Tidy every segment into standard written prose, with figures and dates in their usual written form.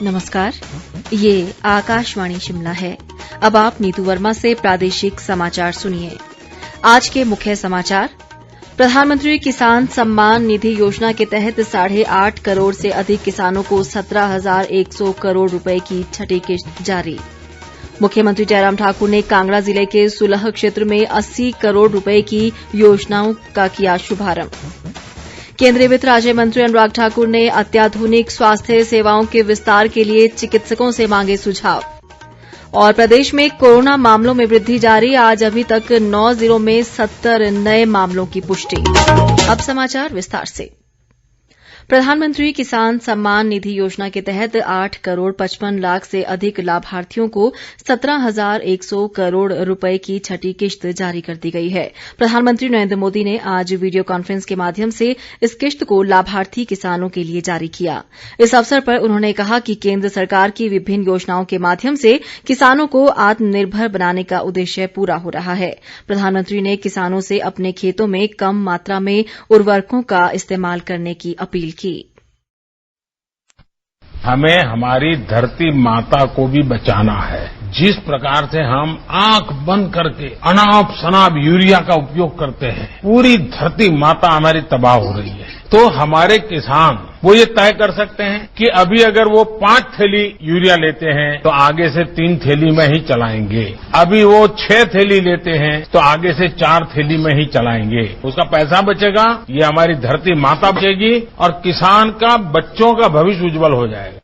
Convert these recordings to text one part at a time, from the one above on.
नमस्कार, ये आकाशवाणी शिमला है। अब आप नीतू वर्मा से प्रादेशिक समाचार सुनिए। आज के मुख्य समाचार। प्रधानमंत्री किसान सम्मान निधि योजना के तहत 8.5 करोड़ से अधिक किसानों को 17,100 करोड़ रुपए की छठी किश्त जारी। मुख्यमंत्री जयराम ठाकुर ने कांगड़ा जिले के सुलह क्षेत्र में 80 करोड़ रुपए की योजनाओं का किया शुभारंभ। केंद्रीय वित्त राज्य मंत्री अनुराग ठाकुर ने अत्याधुनिक स्वास्थ्य सेवाओं के विस्तार के लिए चिकित्सकों से मांगे सुझाव। और प्रदेश में कोरोना मामलों में वृद्धि जारी, आज अभी तक 9 जिलों में 70 नए मामलों की पुष्टि। अब समाचार विस्तार से। प्रधानमंत्री किसान सम्मान निधि योजना के तहत 8 करोड़ 55 लाख से अधिक लाभार्थियों को 17,100 करोड़ रुपए की छठी किश्त जारी कर दी गई है। प्रधानमंत्री नरेंद्र मोदी ने आज वीडियो कॉन्फ्रेंस के माध्यम से इस किश्त को लाभार्थी किसानों के लिए जारी किया। इस अवसर पर उन्होंने कहा कि केंद्र सरकार की विभिन्न योजनाओं के माध्यम से किसानों को आत्मनिर्भर बनाने का उद्देश्य पूरा हो रहा है। प्रधानमंत्री ने किसानों से अपने खेतों में कम मात्रा में उर्वरकों का इस्तेमाल करने की अपील की। हमें हमारी धरती माता को भी बचाना है। जिस प्रकार से हम आंख बंद करके अनाप शनाप यूरिया का उपयोग करते हैं, पूरी धरती माता हमारी तबाह हो रही है। तो हमारे किसान वो ये तय कर सकते हैं कि अभी अगर वो 5 थैली यूरिया लेते हैं तो आगे से 3 थैली में ही चलाएंगे। अभी वो 6 थैली लेते हैं तो आगे से 4 थैली में ही चलाएंगे। उसका पैसा बचेगा, ये हमारी धरती माता बचेगी और किसान का, बच्चों का भविष्य उज्जवल हो जाएगा।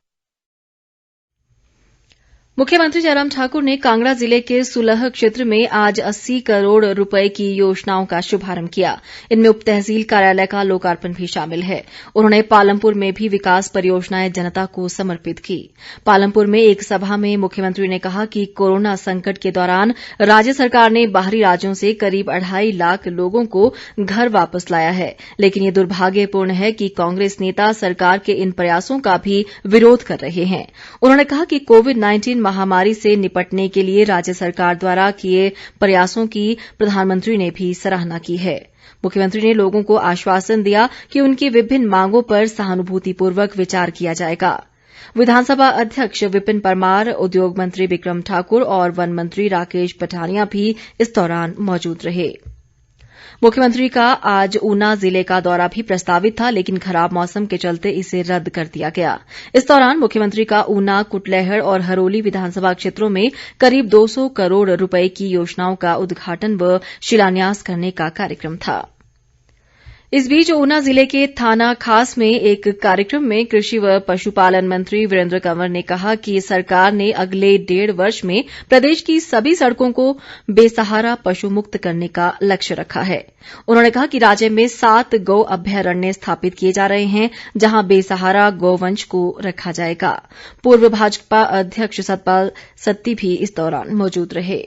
मुख्यमंत्री जयराम ठाकुर ने कांगड़ा जिले के सुलह क्षेत्र में आज 80 करोड़ रुपए की योजनाओं का शुभारंभ किया। इनमें उप तहसील कार्यालय का लोकार्पण भी शामिल है। उन्होंने पालमपुर में भी विकास परियोजनाएं जनता को समर्पित की। पालमपुर में एक सभा में मुख्यमंत्री ने कहा कि कोरोना संकट के दौरान राज्य सरकार ने बाहरी राज्यों से करीब 2.5 लाख लोगों को घर वापस लाया है, लेकिन ये दुर्भाग्यपूर्ण है कि कांग्रेस नेता सरकार के इन प्रयासों का भी विरोध कर रहे हैं। उन्होंने कहा कि कोविड-19 महामारी से निपटने के लिए राज्य सरकार द्वारा किए प्रयासों की प्रधानमंत्री ने भी सराहना की है। मुख्यमंत्री ने लोगों को आश्वासन दिया कि उनकी विभिन्न मांगों पर सहानुभूतिपूर्वक विचार किया जाएगा। विधानसभा अध्यक्ष विपिन परमार, उद्योग मंत्री बिक्रम ठाकुर और वन मंत्री राकेश पठानिया भी इस दौरान मौजूद रहे। मुख्यमंत्री का आज ऊना जिले का दौरा भी प्रस्तावित था, लेकिन खराब मौसम के चलते इसे रद्द कर दिया गया। इस दौरान मुख्यमंत्री का ऊना, कुटलैहड़ और हरोली विधानसभा क्षेत्रों में करीब 200 करोड़ रुपए की योजनाओं का उद्घाटन व शिलान्यास करने का कार्यक्रम था। इस बीच ऊना जिले के थाना खास में एक कार्यक्रम में कृषि व पशुपालन मंत्री वीरेंद्र कंवर ने कहा कि सरकार ने अगले 1.5 वर्ष में प्रदेश की सभी सड़कों को बेसहारा पशु मुक्त करने का लक्ष्य रखा है। उन्होंने कहा कि राज्य में 7 गौ अभ्यारण्य स्थापित किए जा रहे हैं, जहां बेसहारा गौवंश को रखा जाएगा। पूर्व भाजपा अध्यक्ष सतपाल सत्ती भी इस दौरान मौजूद रहे।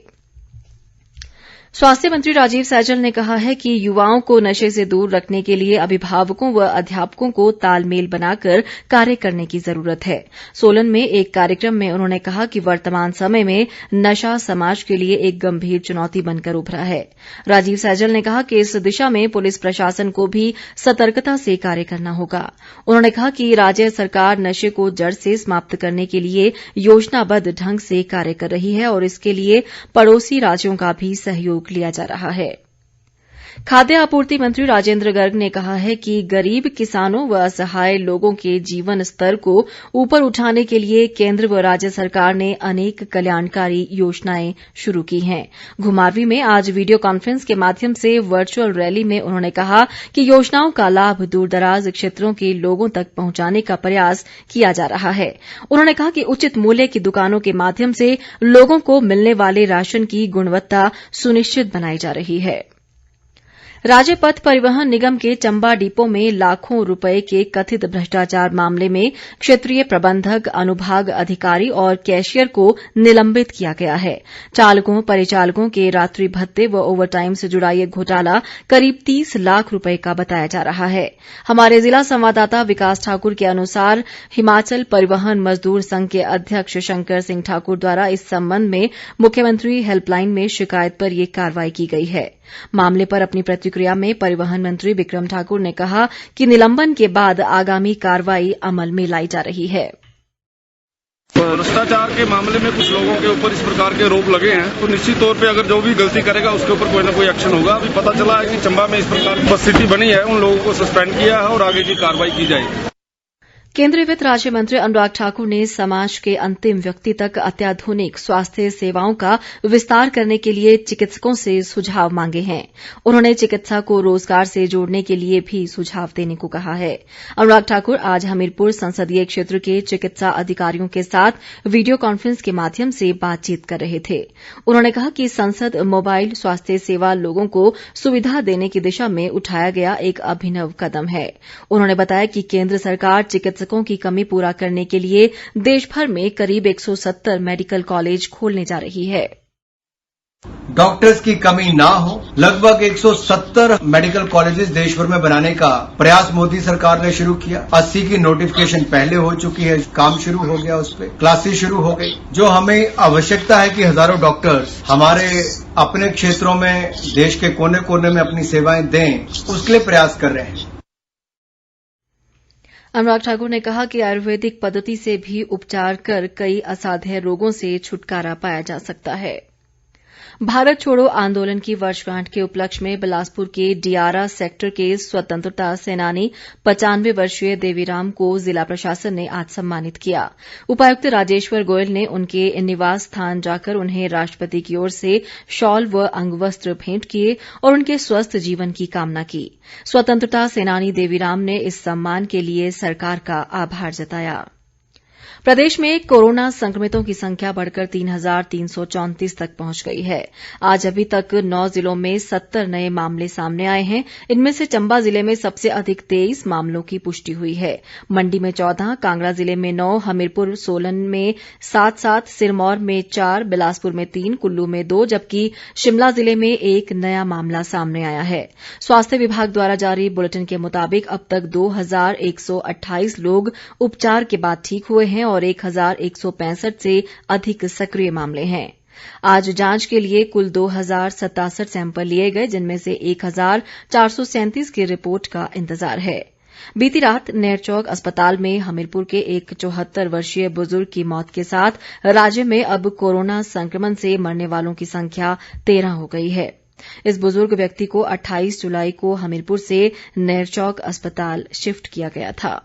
स्वास्थ्य मंत्री राजीव सैजल ने कहा है कि युवाओं को नशे से दूर रखने के लिए अभिभावकों व अध्यापकों को तालमेल बनाकर कार्य करने की जरूरत है। सोलन में एक कार्यक्रम में उन्होंने कहा कि वर्तमान समय में नशा समाज के लिए एक गंभीर चुनौती बनकर उभरा है। राजीव सैजल ने कहा कि इस दिशा में पुलिस प्रशासन को भी सतर्कता से कार्य करना होगा। उन्होंने कहा कि राज्य सरकार नशे को जड़ से समाप्त करने के लिए योजनाबद्ध ढंग से कार्य कर रही है और इसके लिए पड़ोसी राज्यों का भी सहयोग लिया जा रहा है। खाद्य आपूर्ति मंत्री राजेंद्र गर्ग ने कहा है कि गरीब किसानों व असहाय लोगों के जीवन स्तर को ऊपर उठाने के लिए केंद्र व राज्य सरकार ने अनेक कल्याणकारी योजनाएं शुरू की हैं। घुमारवीं में आज वीडियो कॉन्फ्रेंस के माध्यम से वर्चुअल रैली में उन्होंने कहा कि योजनाओं का लाभ दूरदराज क्षेत्रों के लोगों तक पहुंचाने का प्रयास किया जा रहा है। उन्होंने कहा कि उचित मूल्य की दुकानों के माध्यम से लोगों को मिलने वाले राशन की गुणवत्ता सुनिश्चित बनाई जा रही है। राज्य पथ परिवहन निगम के चंबा डिपो में लाखों रुपए के कथित भ्रष्टाचार मामले में क्षेत्रीय प्रबंधक, अनुभाग अधिकारी और कैशियर को निलंबित किया गया है। चालकों, परिचालकों के रात्रि भत्ते व ओवरटाइम से जुड़ा ये घोटाला करीब 30 लाख रुपए का बताया जा रहा है। हमारे जिला संवाददाता विकास ठाकुर के अनुसार हिमाचल परिवहन मजदूर संघ के अध्यक्ष शंकर सिंह ठाकुर द्वारा इस संबंध में मुख्यमंत्री हेल्पलाइन में शिकायत पर ये कार्रवाई की गई है। मामले पर अपनी प्रतिक्रिया में परिवहन मंत्री बिक्रम ठाकुर ने कहा कि निलंबन के बाद आगामी कार्रवाई अमल में लाई जा रही है। भ्रष्टाचार के मामले में कुछ लोगों के ऊपर इस प्रकार के आरोप लगे हैं, तो निश्चित तौर पे अगर जो भी गलती करेगा उसके ऊपर कोई ना कोई एक्शन होगा। अभी पता चला है कि चंबा में इस प्रकार की परिस्थिति बनी है, उन लोगों को सस्पेंड किया है और आगे की कार्रवाई की जाएगी। केंद्रीय वित्त राज्य मंत्री अनुराग ठाकुर ने समाज के अंतिम व्यक्ति तक अत्याधुनिक स्वास्थ्य सेवाओं का विस्तार करने के लिए चिकित्सकों से सुझाव मांगे हैं। उन्होंने चिकित्सा को रोजगार से जोड़ने के लिए भी सुझाव देने को कहा है। अनुराग ठाकुर आज हमीरपुर संसदीय क्षेत्र के चिकित्सा अधिकारियों के साथ वीडियो कॉन्फ्रेंस के माध्यम से बातचीत कर रहे थे। उन्होंने कहा कि संसद मोबाइल स्वास्थ्य सेवा लोगों को सुविधा देने की दिशा में उठाया गया एक अभिनव कदम है। उन्होंने बताया कि केंद्र सरकार चिकित्सकों की कमी पूरा करने के लिए देश भर में करीब 170 मेडिकल कॉलेज खोलने जा रही है। डॉक्टर्स की कमी ना हो, लगभग 170 मेडिकल कॉलेजेस देश भर में बनाने का प्रयास मोदी सरकार ने शुरू किया। 80 की नोटिफिकेशन पहले हो चुकी है, काम शुरू हो गया, उस पर क्लासेस शुरू हो गई। जो हमें आवश्यकता है कि हजारों डॉक्टर्स हमारे अपने क्षेत्रों में देश के कोने कोने में अपनी सेवाएं दें, उसके लिए प्रयास कर रहे हैं। अनुराग ठाकुर ने कहा कि आयुर्वेदिक पद्धति से भी उपचार कर कई असाध्य रोगों से छुटकारा पाया जा सकता है। भारत छोड़ो आंदोलन की वर्षगांठ के उपलक्ष्य में बिलासपुर के डियारा सेक्टर के स्वतंत्रता सेनानी 95 वर्षीय देवीराम को जिला प्रशासन ने आज सम्मानित किया। उपायुक्त राजेश्वर गोयल ने उनके निवास स्थान जाकर उन्हें राष्ट्रपति की ओर से शॉल व अंगवस्त्र भेंट किए और उनके स्वस्थ जीवन की कामना की। स्वतंत्रता सेनानी देवीराम ने इस सम्मान के लिए सरकार का आभार जताया। प्रदेश में कोरोना संक्रमितों की संख्या बढ़कर 3,334 तक पहुंच गई है। आज अभी तक 9 जिलों में 70 नए मामले सामने आए हैं। इनमें से चंबा जिले में सबसे अधिक 23 मामलों की पुष्टि हुई है। मंडी में 14, कांगड़ा जिले में 9, हमीरपुर सोलन में 7, सिरमौर में 4, बिलासपुर में 3, कुल्लू में 2 जबकि शिमला जिले में 1 नया मामला सामने आया है। स्वास्थ्य विभाग द्वारा जारी बुलेटिन के मुताबिक अब तक 2,128 लोग उपचार के बाद ठीक हुए हैं और 1,165 से अधिक सक्रिय मामले हैं। आज जांच के लिए कुल 2,067 सैंपल लिए गए, जिनमें से 1,437 की रिपोर्ट का इंतजार है। बीती रात नेरचौक अस्पताल में हमीरपुर के एक 74 वर्षीय बुजुर्ग की मौत के साथ राज्य में अब कोरोना संक्रमण से मरने वालों की संख्या 13 हो गई है। इस बुजुर्ग व्यक्ति को 28 जुलाई को हमीरपुर से नेरचौक अस्पताल शिफ्ट किया गया था।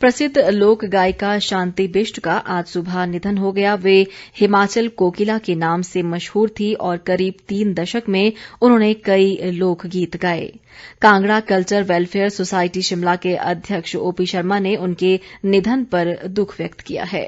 प्रसिद्ध लोक गायिका शांति बिष्ट का आज सुबह निधन हो गया। वे हिमाचल कोकिला के नाम से मशहूर थी और करीब 3 दशक में उन्होंने कई लोकगीत गाए। Kangra culture welfare society Shimla के अध्यक्ष ओपी शर्मा ने उनके निधन पर दुख व्यक्त किया है।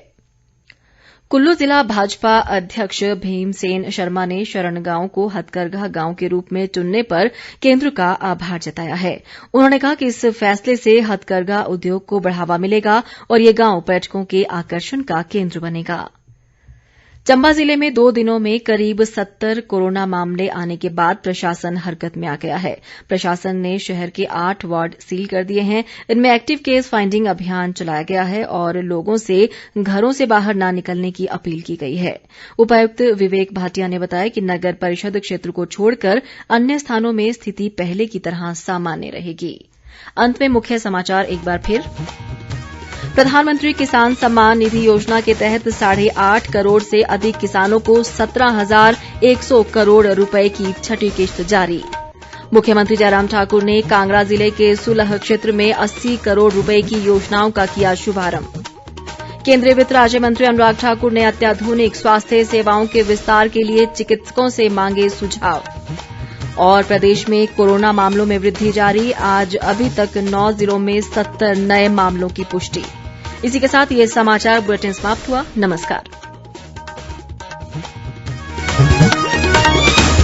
कुल्लू जिला भाजपा अध्यक्ष भीमसेन शर्मा ने शरण गांव को हथकरघा गांव के रूप में चुनने पर केंद्र का आभार जताया है। उन्होंने कहा कि इस फैसले से हथकरघा उद्योग को बढ़ावा मिलेगा और ये गांव पर्यटकों के आकर्षण का केंद्र बनेगा। चंबा जिले में 2 दिनों में करीब 70 कोरोना मामले आने के बाद प्रशासन हरकत में आ गया है। प्रशासन ने शहर के 8 वार्ड सील कर दिए हैं। इनमें एक्टिव केस फाइंडिंग अभियान चलाया गया है और लोगों से घरों से बाहर न निकलने की अपील की गई है। उपायुक्त विवेक भाटिया ने बताया कि नगर परिषद क्षेत्र को छोड़कर अन्य स्थानों में स्थिति पहले की तरह सामान्य रहेगी। अंत में मुख्य समाचार एक बार फिर। प्रधानमंत्री किसान सम्मान निधि योजना के तहत 8.5 करोड़ से अधिक किसानों को 17,100 करोड़ रुपए की छठी किश्त जारी। मुख्यमंत्री जयराम ठाकुर ने कांगड़ा जिले के सुलह क्षेत्र में 80 करोड़ रुपए की योजनाओं का किया शुभारंभ। केंद्रीय वित्त राज्य मंत्री अनुराग ठाकुर ने अत्याधुनिक स्वास्थ्य सेवाओं के विस्तार के लिए चिकित्सकों से मांगे सुझाव। और प्रदेश में कोरोना मामलों में वृद्धि जारी। आज अभी तक 9 जिलों में 70 नए मामलों की पुष्टि। इसी के साथ ये समाचार बुलेटिन समाप्त हुआ। नमस्कार।